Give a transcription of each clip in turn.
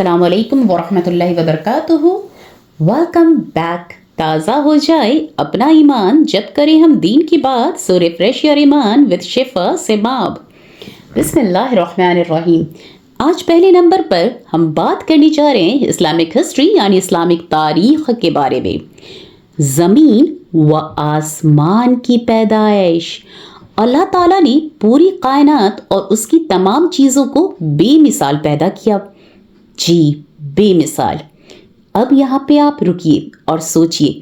अस्सलाम वालेकुम वरहमतुल्लाहि वबरकातुहू। Welcome back. ताज़ा हो जाए अपना ईमान जब करें हम दीन की बात। सो रिफ्रेश योर ईमान विद शिफा सिमाब। बिस्मिल्लाहिर्रहमानिर्रहीम। आज पहले नंबर पर हम बात करने जा रहे हैं इस्लामिक हिस्ट्री यानी इस्लामिक तारीख के बारे में। ज़मीन व आसमान की पैदाइश। अल्लाह ताला ने पूरी कायनात और उसकी तमाम चीज़ों को बेमिसाल पैदा किया। जी बेमिसाल। अब यहाँ पे आप रुकिए और सोचिए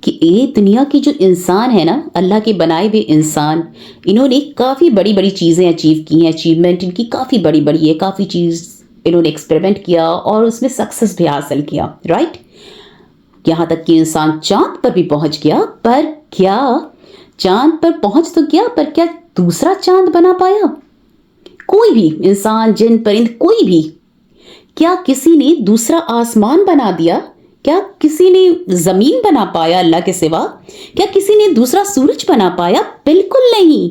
कि ये दुनिया की जो इंसान है ना, अल्लाह के बनाए हुए इंसान, इन्होंने काफ़ी बड़ी बड़ी चीज़ें अचीव की हैं। अचीवमेंट इनकी काफ़ी बड़ी बड़ी है, काफ़ी चीज़ इन्होंने एक्सपेरिमेंट किया और उसमें सक्सेस भी हासिल किया, राइट। यहाँ तक कि इंसान चांद पर भी पहुँच गया, पर क्या चांद पर पहुँच तो गया, पर क्या दूसरा चांद बना पाया? कोई भी इंसान, जिन परिंद, कोई भी। क्या किसी ने दूसरा आसमान बना दिया? क्या किसी ने जमीन बना पाया अल्लाह के सिवा? क्या किसी ने दूसरा सूरज बना पाया? बिल्कुल नहीं।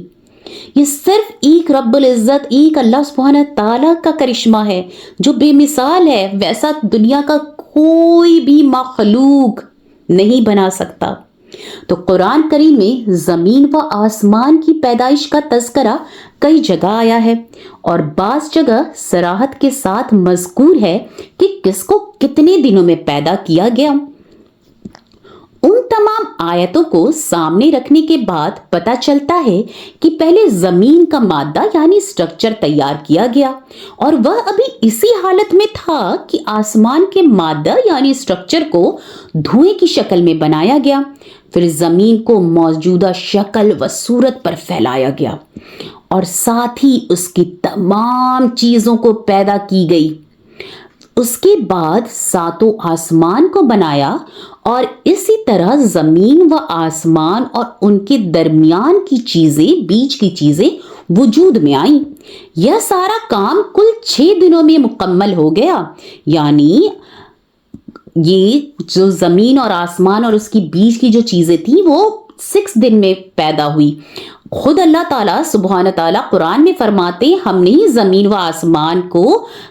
ये सिर्फ एक रब्बुल इज्जत, एक अल्लाह सुब्हानहू तआला का करिश्मा है जो बेमिसाल है। वैसा दुनिया का कोई भी मखलूक नहीं बना सकता। तो कुरान करीम में ज़मीन व आसमान की पैदाइश का तज़करा कई जगह आया है और बाज़ जगह सराहत के साथ मज़कूर है कि किसको कितने दिनों में पैदा किया गया। उन तमाम आयतों को सामने रखने के बाद पता चलता है कि पहले ज़मीन का मादा यानी स्ट्रक्चर तैयार किया गया और वह अभी इसी हालत में था कि आसमान के मादा यानी स्ट्रक्चर को धुएं की शक्ल में बनाया गया। फिर ज़मीन को मौजूदा शक्ल व सूरत पर फैलाया गया और साथ ही उसकी तमाम चीज़ों को पैदा की गई। उसके बाद सातों आसमान को बनाया और इसी तरह ज़मीन व आसमान और उनके दरमियान की चीज़ें, बीच की चीज़ें वजूद में आईं। यह सारा काम कुल 6 दिनों में मुकम्मल हो गया। यानी ये जो ज़मीन और आसमान और उसकी बीच की जो चीज़ें थी वो 6 दिन में पैदा हुई। खुद अल्लाह ताला सुब्हान ताला कुरान में फरमाते, हमने ही ज़मीन व आसमान को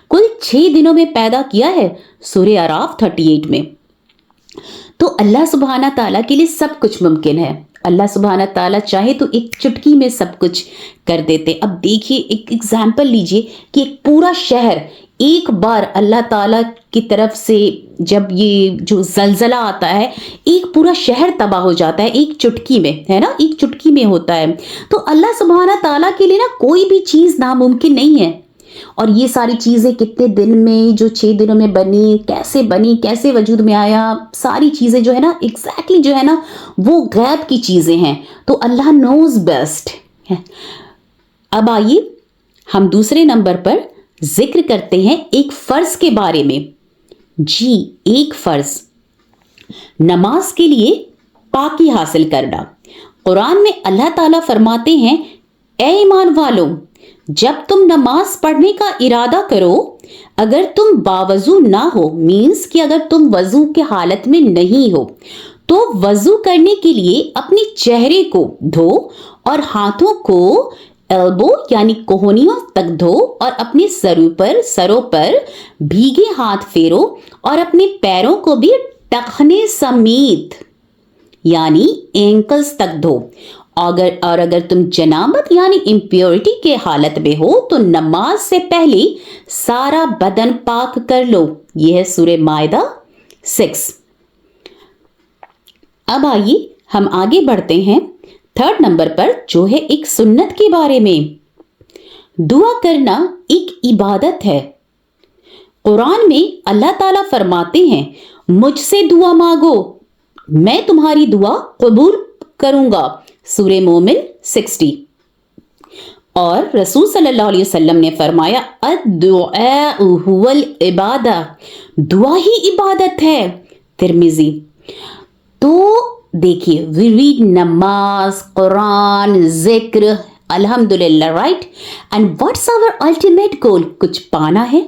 कुल 6 दिनों में पैदा किया है, सूरह आराफ 38 में। तो अल्लाह सुब्हान ताला के लिए सब कुछ मुमकिन है। अल्लाह सुब्हान ताला चाहे तो एक चुटकी में सब कुछ कर देते। अब देखिए, एक एग्जाम्पल लीजिए कि एक पूरा शहर एक बार अल्लाह ताला की तरफ से जब ये जो जलजला आता है, एक पूरा शहर तबाह हो जाता है एक चुटकी में, है ना, एक चुटकी में होता है। तो अल्लाह सुब्हाना ताला के लिए ना कोई भी चीज़ नामुमकिन नहीं है। और ये सारी चीज़ें कितने दिन में, जो 6 दिनों में बनी, कैसे वजूद में आया, सारी चीज़ें जो है ना एग्जैक्टली जो है ना वो गैब की चीज़ें हैं। तो अल्लाह नोज बेस्ट है। अब आइए हम दूसरे नंबर पर जिक्र करते हैं एक फ़र्ज के बारे में। जी, एक फ़र्ज, नमाज के लिए पाकी हासिल करना। कुरान में अल्लाह ताला फरमाते हैं, ए ईमान वालों, जब तुम नमाज पढ़ने का इरादा करो, अगर तुम बावजू ना हो, मीन्स कि अगर तुम वजू के हालत में नहीं हो, तो वजू करने के लिए अपने चेहरे को धो और हाथों को एल्बो यानी कोहनियों तक धो और अपने सरों पर भीगे हाथ फेरो और अपने पैरों को भी टखने समेत यानी एंकल्स तक धो। अगर तुम जनाबत यानी इम्प्योरिटी के हालत में हो तो नमाज से पहले सारा बदन पाक कर लो। यह है सूरह माइदा 6। अब आइए हम आगे बढ़ते हैं 3rd नंबर पर, जो है एक सुन्नत के बारे में। दुआ करना एक इबादत है। कुरान में अल्लाह ताला फरमाते हैं, मुझसे दुआ मांगो, मैं तुम्हारी दुआ कबूल करूंगा, सूरह मोमिन 60। और रसूल सल्लल्लाहु अलैहि वसल्लम ने फरमाया, अद्दुआ हुवल इबादा, दुआ ही इबादत है, तिरमिजी। तो देखिए, वी रीड नमाज, कुरान, जिक्र, अल्हम्दुलिल्लाह, right. And what's our ultimate goal? कुछ पाना है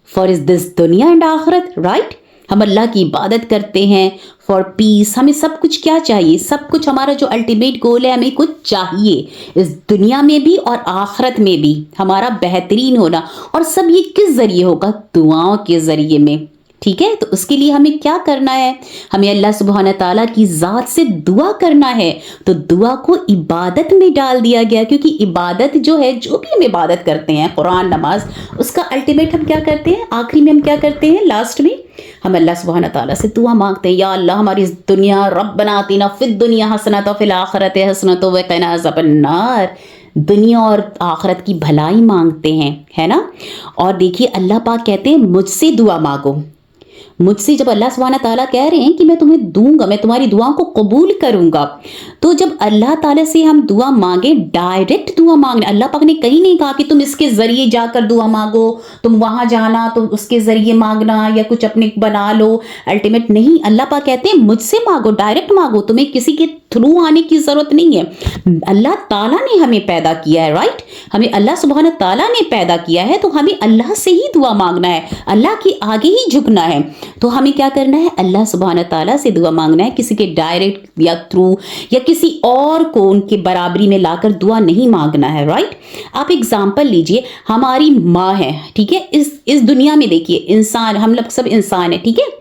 फॉर इज दिस दुनिया एंड आखिरत, राइट। ہم اللہ کی عبادت کرتے ہیں فار پیس. ہمیں سب کچھ کیا چاہیے؟ سب کچھ ہمارا جو الٹیمیٹ گول ہے, ہمیں کچھ چاہیے اس دنیا میں بھی اور آخرت میں بھی, ہمارا بہترین ہونا. اور سب یہ کس ذریعے ہوگا؟ دعاؤں کے ذریعے میں. ٹھیک ہے, تو اس کے لیے ہمیں کیا کرنا ہے؟ ہمیں اللہ سبحانہ تعالیٰ کی ذات سے دعا کرنا ہے. تو دعا کو عبادت میں ڈال دیا گیا, کیونکہ عبادت جو ہے, جو بھی ہم عبادت کرتے ہیں, قرآن, نماز, اس کا الٹیمیٹ ہم کیا کرتے ہیں؟ آخری میں ہم کیا کرتے ہیں؟ لاسٹ میں ہم اللہ سبحانہ تعالیٰ سے دعا مانگتے ہیں, یا اللہ ہماری اس دنیا, ربنا آتنا فی الدنیا حسنۃ وفی الآخرۃ حسنۃ وقنا عذاب النار. دنیا اور آخرت کی بھلائی مانگتے ہیں, ہے نا. اور دیکھیے اللہ پاک کہتے ہیں مجھ سے دعا مانگو. مجھ سے جب اللہ سبحانہ تعالیٰ کہہ رہے ہیں کہ میں تمہیں دوں گا, میں تمہاری دعاؤں کو قبول کروں گا, تو جب اللہ تعالیٰ سے ہم دعا مانگیں, ڈائریکٹ دعا مانگنا. اللہ پاک نے کہیں نہیں کہا کہ تم اس کے ذریعے جا کر دعا مانگو, تم وہاں جانا تو اس کے ذریعے مانگنا یا کچھ اپنے بنا لو الٹیمیٹ. نہیں, اللہ پاک کہتے ہیں مجھ سے مانگو, ڈائریکٹ مانگو, تمہیں کسی کے تھرو آنے کی ضرورت نہیں ہے. اللہ تعالیٰ نے ہمیں پیدا کیا ہے, رائٹ, ہمیں اللہ سبحانہ تعالیٰ نے پیدا کیا ہے, تو ہمیں اللہ سے ہی دعا مانگنا ہے, اللہ کے آگے ہی جھکنا ہے. تو ہمیں کیا کرنا ہے؟ اللہ سبحانہ تعالیٰ سے دعا مانگنا ہے, کسی کے ڈائریکٹ یا تھرو یا کسی اور کو ان کے برابری میں لا کر دعا نہیں مانگنا ہے, رائٹ. آپ اگزامپل لیجئے, ہماری ماں ہے, ٹھیک ہے, اس دنیا میں دیکھیے انسان, ہم لوگ سب انسان ہیں, ٹھیک ہے.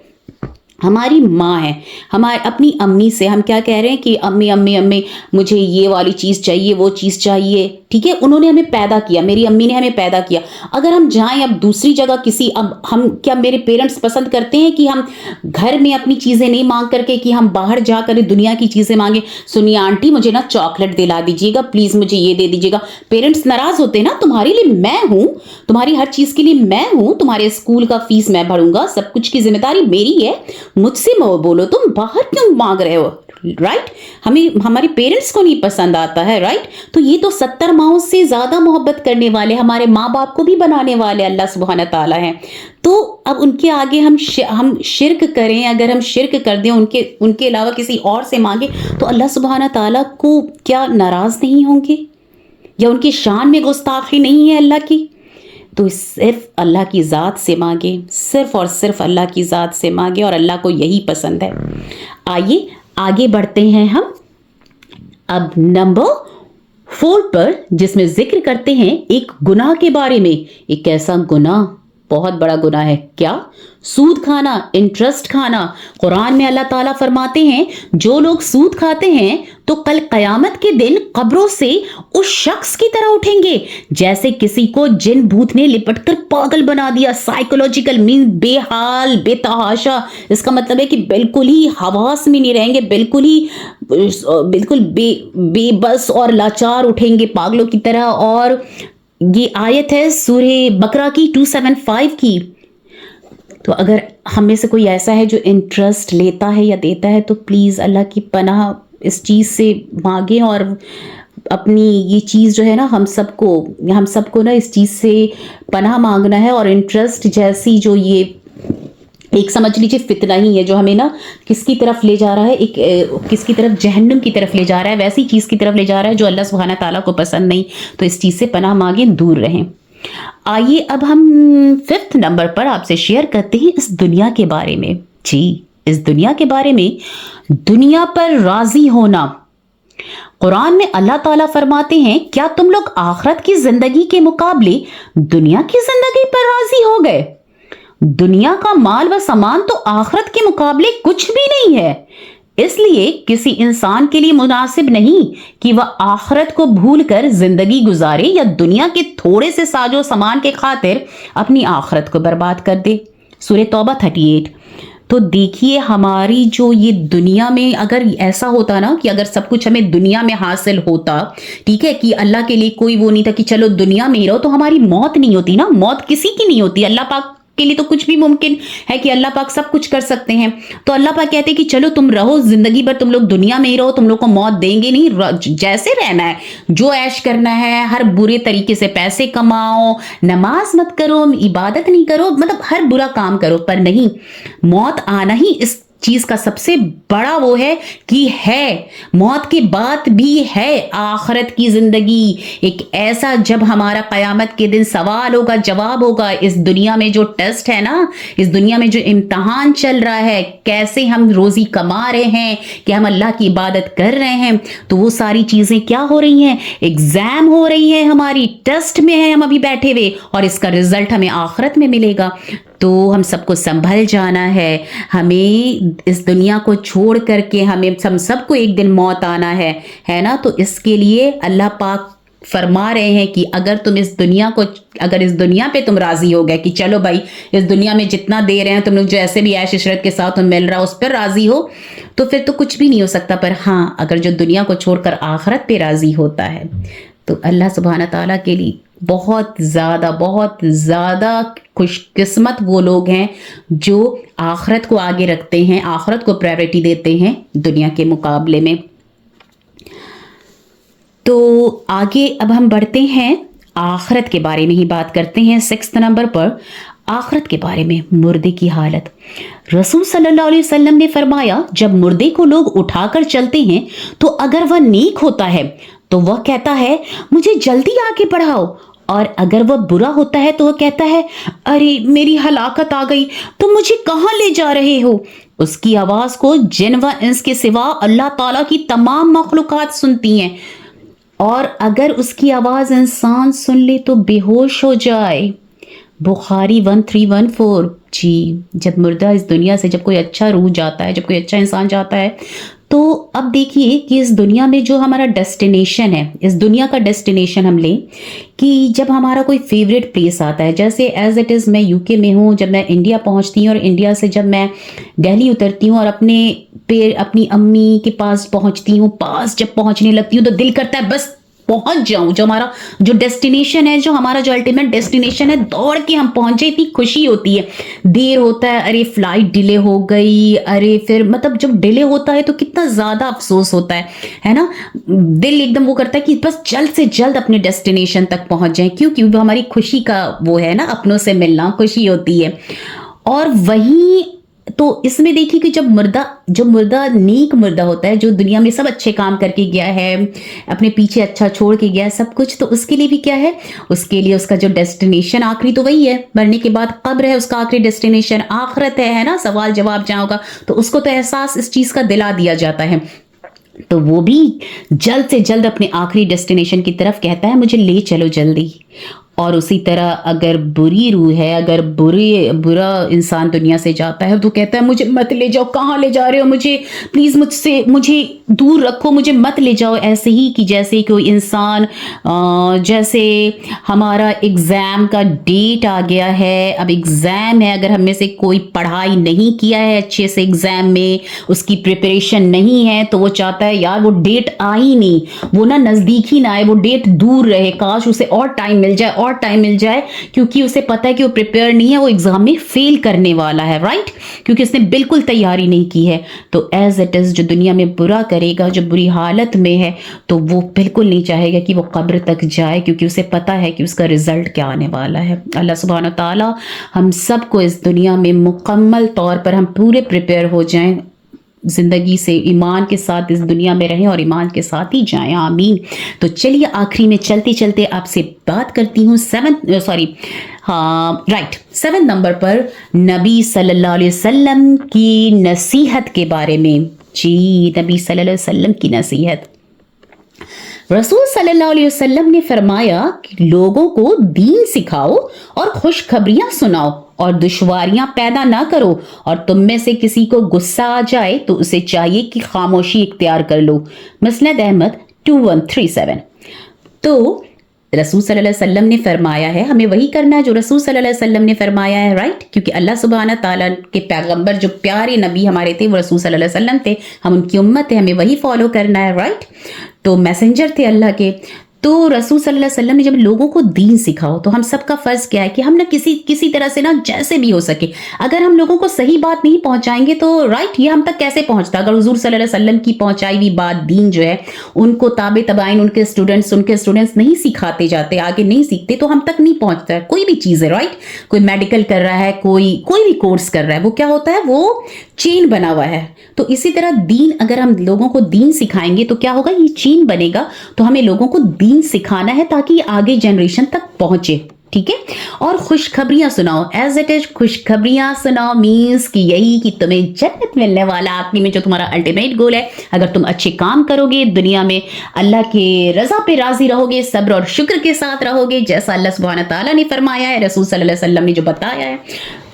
ہماری ماں ہے, ہمارے اپنی امی سے ہم کیا کہہ رہے ہیں کہ امی امی امی مجھے یہ والی چیز چاہیے, وہ چیز چاہیے, ٹھیک ہے. انہوں نے ہمیں پیدا کیا, میری امی نے ہمیں پیدا کیا. اگر ہم جائیں اب دوسری جگہ کسی, اب ہم کیا, میرے پیرنٹس پسند کرتے ہیں کہ ہم گھر میں اپنی چیزیں نہیں مانگ کر کے کہ ہم باہر جا کر دنیا کی چیزیں مانگیں؟ سنیے آنٹی مجھے نا چاکلیٹ دلا دیجیے گا پلیز, مجھے یہ دے دیجیے گا. پیرنٹس ناراض ہوتے ہیں نا, تمہارے لیے میں ہوں, تمہاری ہر چیز کے لیے میں ہوں, تمہارے اسکول کا فیس میں بھروں گا, سب کچھ کی ذمہ داری میری ہے, مجھ سے بولو تم باہر کیوں مانگ رہے ہو, رائٹ. ہمیں ہمارے پیرنٹس کو نہیں پسند آتا ہے, رائٹ. تو یہ تو 70 ماؤں سے زیادہ محبت کرنے والے, ہمارے ماں باپ کو بھی بنانے والے اللہ سبحانہ تعالیٰ ہیں. تو اب ان کے آگے ہم شرک کریں, اگر ہم شرک کر دیں, ان کے علاوہ کسی اور سے مانگیں, تو اللہ سبحانہ تعالیٰ کو کیا ناراض نہیں ہوں گے, یا ان کی شان میں گستاخی نہیں ہے اللہ کی؟ تو صرف اللہ کی ذات سے مانگے, صرف اور صرف اللہ کی ذات سے مانگے, اور اللہ کو یہی پسند ہے. آئیے آگے بڑھتے ہیں ہم اب نمبر 4 پر, جس میں ذکر کرتے ہیں ایک گناہ کے بارے میں. ایک ایسا گناہ, بہت بڑا گناہ ہے, کیا؟ سود کھانا, انٹرسٹ کھانا. قرآن میں اللہ تعالیٰ فرماتے ہیں جو لوگ سود کھاتے ہیں تو کل قیامت کے دن قبروں سے اس شخص کی طرح اٹھیں گے جیسے کسی کو جن بھوت نے لپٹ کر پاگل بنا دیا. سائیکولوجیکل مین بے حال, بے تحاشا. اس کا مطلب ہے کہ بالکل ہی حواس میں نہیں رہیں گے, بالکل بے بس اور لاچار اٹھیں گے پاگلوں کی طرح. اور یہ آیت ہے سورہ بقرہ کی 275 کی. تو اگر ہم میں سے کوئی ایسا ہے جو انٹرسٹ لیتا ہے یا دیتا ہے, تو پلیز اللہ کی پناہ اس چیز سے مانگیں, اور اپنی یہ چیز جو ہے نا, ہم سب کو نا اس چیز سے پناہ مانگنا ہے. اور انٹرسٹ جیسی جو یہ ایک سمجھ لیجیے فتنہ ہی ہے جو ہمیں نا کس کی طرف لے جا رہا ہے, کس کی طرف, جہنم کی طرف لے جا رہا ہے, ویسی چیز کی طرف لے جا رہا ہے جو اللہ سبحانہ تعالیٰ کو پسند نہیں. تو اس چیز سے پناہ مانگیں, دور رہیں. آئیے اب ہم 5 نمبر پر آپ سے شیئر کرتے ہیں اس دنیا کے بارے میں. جی, اس دنیا کے بارے میں, دنیا پر راضی ہونا. قرآن میں اللہ تعالیٰ فرماتے ہیں کیا تم لوگ آخرت کی زندگی کے مقابلے دنیا کی زندگی پر راضی ہو گئے؟ دنیا کا مال و سامان تو آخرت کے مقابلے کچھ بھی نہیں ہے. اس لیے کسی انسان کے لیے مناسب نہیں کہ وہ آخرت کو بھول کر زندگی گزارے یا دنیا کے تھوڑے سے ساز و سامان کے خاطر اپنی آخرت کو برباد کر دے. سورہ توبہ 38. تو دیکھیے ہماری جو یہ دنیا میں اگر ایسا ہوتا نا کہ اگر سب کچھ ہمیں دنیا میں حاصل ہوتا, ٹھیک ہے, کہ اللہ کے لیے کوئی وہ نہیں تھا کہ چلو دنیا میں ہی رہو, تو ہماری موت نہیں ہوتی نا. موت کسی کی نہیں ہوتی, اللہ پاک کے لیے تو کچھ بھی ممکن ہے کہ اللہ پاک سب کچھ کر سکتے ہیں. تو اللہ پاک کہتے ہیں کہ چلو تم رہو زندگی بھر, تم لوگ دنیا میں ہی رہو, تم لوگ کو موت دیں گے نہیں, جیسے رہنا ہے, جو عیش کرنا ہے, ہر برے طریقے سے پیسے کماؤ, نماز مت کرو, عبادت نہیں کرو, مطلب ہر برا کام کرو, پر نہیں, موت آنا ہی चीज का सबसे बड़ा वो है कि है मौत के बाद भी है आखिरत की जिंदगी, एक ऐसा जब हमारा कयामत के दिन सवाल होगा, जवाब होगा। इस दुनिया में जो टेस्ट है ना, इस दुनिया में जो इम्तहान चल रहा है, कैसे हम रोजी कमा रहे हैं, कि हम अल्लाह की इबादत कर रहे हैं, तो वो सारी चीजें क्या हो रही हैं, एग्जाम हो रही है, हमारी टेस्ट में है हम अभी बैठे हुए, और इसका रिजल्ट हमें आखिरत में मिलेगा। तो हम सबको संभल जाना है, हमें इस दुनिया को छोड़ करके हम सबको एक दिन मौत आना है ना। तो इसके लिए अल्लाह पाक फरमा रहे हैं कि अगर इस दुनिया पे तुम राजी हो गए कि चलो भाई इस दुनिया में जितना दे रहे हैं तुम लोग, जैसे भी ऐश इशरत के साथ मिल रहा उस पर राजी हो, तो फिर तो कुछ भी नहीं हो सकता। पर हाँ, अगर जो दुनिया को छोड़कर आखिरत पे राजी होता है तो अल्लाह सुब्हाना ताला के लिए बहुत ज़्यादा खुशकिस्मत वो लोग हैं जो आखिरत को आगे रखते हैं, आखिरत को प्रायोरिटी देते हैं दुनिया के मुकाबले में। तो आगे अब हम बढ़ते हैं, आखिरत के बारे में ही बात करते हैं। 6 नंबर पर आखिरत के बारे में, मुर्दे की हालत। रसूल सल्लल्लाहु अलैहि वसल्लम ने फरमाया, जब मुर्दे को लोग उठाकर चलते हैं तो अगर वह नेक होता है तो वह कहता है मुझे जल्दी आगे बढ़ाओ, और अगर वह बुरा होता है तो वह कहता है अरे मेरी हलाकत आ गई, तुम मुझे कहाँ ले जा रहे हो। उसकी आवाज को जिन व इंस के सिवा अल्लाह ताला की तमाम मखलूकात सुनती हैं, और अगर उसकी आवाज इंसान सुन ले तो बेहोश हो जाए। बुखारी 1314। जी, जब मुर्दा इस दुनिया से, जब कोई अच्छा रूह जाता है, जब कोई अच्छा इंसान जाता है, तो अब देखिए कि इस दुनिया में जो हमारा डेस्टिनेशन है, इस दुनिया का डेस्टिनेशन हम लें कि जब हमारा कोई फेवरेट प्लेस आता है, जैसे एज इट इज़ मैं यूके में हूँ, जब मैं इंडिया पहुँचती हूँ और इंडिया से जब मैं दिल्ली उतरती हूँ और अपनी अम्मी के पास पहुँचती हूँ, पास जब पहुँचने लगती हूँ तो दिल करता है बस पहुंच जाऊं, जो हमारा जो डेस्टिनेशन है, जो हमारा जो अल्टीमेट डेस्टिनेशन है, दौड़ के हम पहुंचे, इतनी खुशी होती है। देर होता है, अरे फ्लाइट डिले हो गई, अरे फिर मतलब जब डिले होता है तो कितना ज़्यादा अफसोस होता है ना। दिल एकदम वो करता है कि बस जल्द से जल्द अपने डेस्टिनेशन तक पहुंच जाए, क्योंकि वो हमारी खुशी का वो है ना, अपनों से मिलना खुशी होती है। और वहीं तो इसमें देखिए कि जो मुर्दा नेक मुर्दा होता है, जो दुनिया में सब अच्छे काम करके गया है, अपने पीछे अच्छा छोड़ के गया है सब कुछ, तो उसके लिए भी क्या है, उसके लिए उसका जो डेस्टिनेशन आखिरी तो वही है, मरने के बाद कब्र है, उसका आखिरी डेस्टिनेशन आखिरत है ना, सवाल जवाब जहाँ होगा। तो उसको तो एहसास इस चीज़ का दिला दिया जाता है, तो वो भी जल्द से जल्द अपने आखिरी डेस्टिनेशन की तरफ कहता है मुझे ले चलो जल्दी। और उसी तरह अगर बुरी रूह है, अगर बुरा इंसान दुनिया से जाता है तो कहता है मुझे मत ले जाओ, कहाँ ले जा रहे हो मुझे, प्लीज़ मुझे दूर रखो, मुझे मत ले जाओ। ऐसे ही कि जैसे कोई इंसान, जैसे हमारा एग्ज़ाम का डेट आ गया है, अब एग्ज़ाम है, अगर हम में से कोई पढ़ाई नहीं किया है अच्छे से, एग्ज़ाम में उसकी प्रिपरेशन नहीं है, तो वो चाहता है यार वो डेट आ ही नहीं, वो ना नज़दीक ही ना आए, वो डेट दूर रहे, काश उसे और टाइम मिल जाए, क्योंकि उसे पता है कि वो प्रिपेयर नहीं है, वो एग्जाम में फेल करने वाला है, राइट, क्योंकि उसने बिल्कुल तैयारी नहीं की है। तो एज इट इज जो दुनिया में बुरा करेगा, जो बुरी हालत में है, तो वो बिल्कुल नहीं चाहेगा कि वो कब्र तक जाए, क्योंकि उसे पता है कि उसका रिजल्ट क्या आने वाला है। अल्लाह सुब्हान ताला हम सबको इस दुनिया में मुकम्मल तौर पर हम पूरे प्रिपेयर हो जाएं, जिंदगी से ईमान के साथ इस दुनिया में रहें और ईमान के साथ ही जाएं, आमीन। तो चलिए आखिरी में चलते चलते आपसे बात करती हूँ 7 नंबर पर नबी सल्लल्लाहु अलैहि वसल्लम की नसीहत के बारे में। जी, नबी सल्लल्लाहु अलैहि वसल्लम की नसीहत। रसूल सल्लल्लाहु अलैहि वसल्लम ने फरमाया कि लोगों को दीन सिखाओ और खुशखबरियां सुनाओ और दुश्वारियां पैदा ना करो, और तुम में से किसी को गुस्सा आ जाए तो उसे चाहिए कि खामोशी इख्तियार कर लो। मुस्नद अहमद 2137। तो रसूल सल्लल्लाहु अलैहि वसल्लम ने फरमाया है, हमें वही करना है जो रसूल सल्लल्लाहु अलैहि वसल्लम ने फरमाया है, राइट, क्योंकि अल्लाह सुब्हाना ताला के पैगंबर जो प्यारे नबी हमारे थे वो रसूल सल्लल्लाहु अलैहि वसल्लम थे, हम उनकी उम्मत है, हमें वही फॉलो करना है, राइट। तो मैसेंजर थे अल्लाह के, تو رسول صلی اللہ علیہ وسلم نے جب لوگوں کو دین سکھاؤ تو ہم سب کا فرض کیا ہے کہ ہم نہ کسی طرح سے نہ جیسے بھی ہو سکے اگر ہم لوگوں کو صحیح بات نہیں پہنچائیں گے تو رائٹ یہ ہم تک کیسے پہنچتا. اگر حضور صلی اللہ علیہ وسلم کی پہنچائی ہوئی بات دین جو ہے ان کو تابع تبائن ان کے اسٹوڈنٹس نہیں سکھاتے جاتے, آگے نہیں سیکھتے, تو ہم تک نہیں پہنچتا ہے کوئی بھی چیز ہے. رائٹ, کوئی میڈیکل کر رہا ہے, کوئی بھی کورس کر رہا ہے, وہ کیا ہوتا ہے, وہ چین بنا ہوا ہے. تو اسی طرح دین اگر ہم لوگوں کو دین سکھائیں گے تو کیا ہوگا, یہ چین بنے گا. تو ہمیں لوگوں کو دین سکھانا ہے تاکہ یہ آگے جنریشن تک پہنچے. ٹھیک ہے, اور خوشخبریاں سناؤ. ایز اٹ از خوشخبریاں سناؤ مینس کہ یہی کہ تمہیں جنت ملنے والا آخری میں جو تمہارا الٹیمیٹ گول ہے. اگر تم اچھے کام کرو گے, دنیا میں اللہ کے رضا پہ راضی رہو گے, صبر اور شکر کے ساتھ رہو گے جیسا اللہ سبحانہ تعالیٰ نے فرمایا ہے, رسول صلی اللہ علیہ وسلم نے جو بتایا ہے,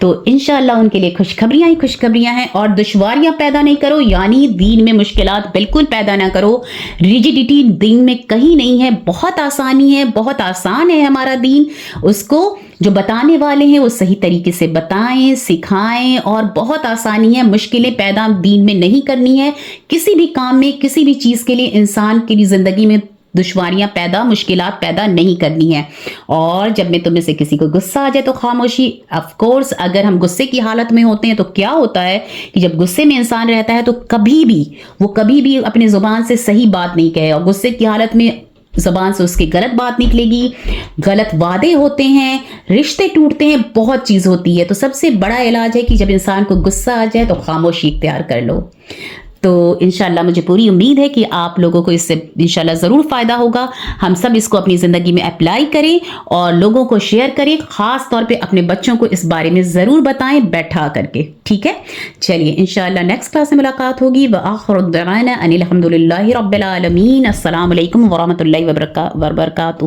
تو انشاءاللہ ان کے لیے خوشخبریاں ہی خوشخبریاں ہیں. اور دشواریاں پیدا نہیں کرو, یعنی دین میں مشکلات بالکل پیدا نہ کرو. ریجیڈیٹی دین میں کہیں نہیں ہے, بہت آسانی ہے, بہت آسان ہے ہمارا دین. اس کو جو بتانے والے ہیں وہ صحیح طریقے سے بتائیں, سکھائیں, اور بہت آسانی ہے. مشکلیں پیدا دین میں نہیں کرنی ہے. کسی بھی کام میں, کسی بھی چیز کے لیے انسان کی بھی زندگی میں دشواریاں پیدا, مشکلات پیدا نہیں کرنی ہے. اور جب میں تم میں سے کسی کو غصہ آ جائے تو خاموشی. آف کورس اگر ہم غصے کی حالت میں ہوتے ہیں تو کیا ہوتا ہے کہ جب غصے میں انسان رہتا ہے تو کبھی بھی اپنی زبان سے صحیح بات نہیں کہے, اور غصے کی حالت میں زبان سے اس کی غلط بات نکلے گی, غلط وعدے ہوتے ہیں, رشتے ٹوٹتے ہیں, بہت چیز ہوتی ہے. تو سب سے بڑا علاج ہے کہ جب انسان کو غصہ آ جائے تو خاموشی اختیار کر لو. تو انشاءاللہ مجھے پوری امید ہے کہ آپ لوگوں کو اس سے انشاءاللہ ضرور فائدہ ہوگا. ہم سب اس کو اپنی زندگی میں اپلائی کریں اور لوگوں کو شیئر کریں, خاص طور پہ اپنے بچوں کو اس بارے میں ضرور بتائیں بیٹھا کر کے. ٹھیک ہے, چلیے انشاءاللہ نیکسٹ کلاس میں ملاقات ہوگی. وآخر دعوانا ان الحمدللہ رب العالمین. السلام علیکم ورحمۃ اللہ وبرکاتہ.